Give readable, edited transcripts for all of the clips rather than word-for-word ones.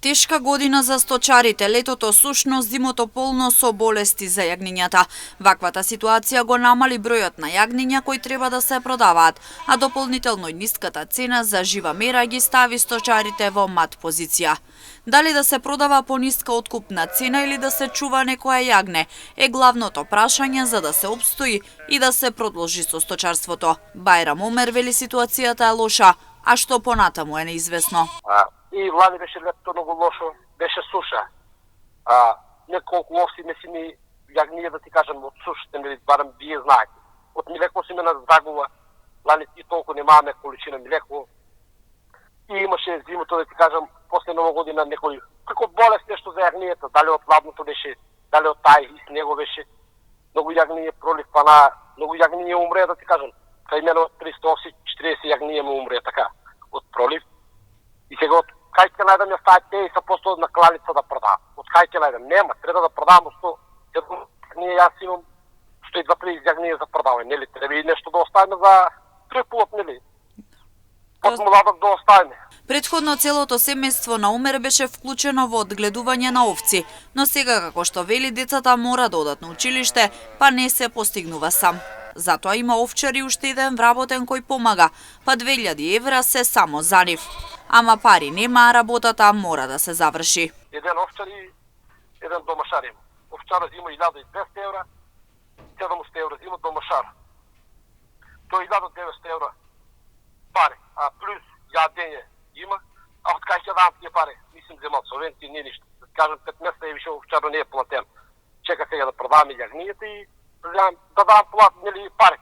Тешка година за сточарите, летото сушно, зимото полно со болести за јагнињата. Ваквата ситуација го намали бројот на јагниња кои треба да се продаваат, а дополнително и ниската цена за жива мера ги стави сточарите во мат позиција. Дали да се продава по ниска откупна цена или да се чува некоја јагне е главното прашање за да се опстои и да се продолжи со сточарството. Бајрам Омер вели ситуацијата е лоша, а што понатаму е неизвестно. И лани беше летото многу лошо, беше суша. Неколку овси месини јагније, да ти кажам, од сушите, барем вие знаете. Од млеко си ме загуба, лани и толку немаме количина млеко. И имаше зимото, да ти кажам, после нова година некој како болест нешто за јагнијата, дали од ладното беше, дали од тај и снего беше. Многу јагније пролив пана, многу јагније умре, да ти кажам. Кај мене од 300 овси, 40 јагније му умре така од пролив. И сега од кај ќе најдам ја стаја 50% на кланица да продавам. Од кај ќе најдам? Нема, треба да продавам што ние јас имам 120 јагније за продавање, нели? Треба и нешто да оставиме за препулот, нели? Од младок да оставиме. Претходно целото семејство на Омер беше вклучено во одгледување на овци, но сега како што вели децата мора да одат на училиште, па не се постигнува сам. Затоа има овчари уште еден вработен кој помага, па 2000 евра се само за нив. Ама пари нема, а работата мора да се заврши. Еден овчар и еден домашар има. Овчара зима 1200 евра, 700 евра зима домашар. Тој 1900 евра пари, а плюс јадење има, а од кај ќе дам тие пари? Мислим земал субвенции, не ништо. Да кажам 5 месеца и више овчарот не е платен. Чека сега да продаваме јагнијата и да дам плат, нели, пари.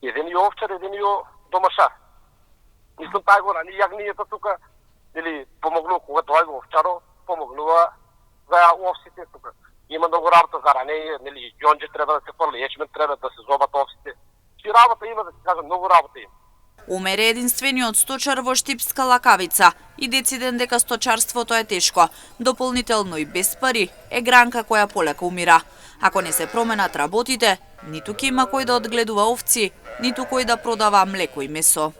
Еден и овчар, еден и домашар. Мислам тај гора, ни јагнијата тука, нели, помогнува кога тој го овчаро, помогнува за овсите тука. Има многу работа за ранење, нели, ѓонџе треба да се фрли, ечмен треба да се зобат овсите. И работа има, да се кажам, многу работа има. Омер е единствениот сточар во Штипска Лакавица и дециден дека сточарството е тешко. Дополнително и без пари е гранка која полека умира. Ако не се променат работите, ниту ќе има кој да одгледува овци, ниту кој да продава млеко и месо.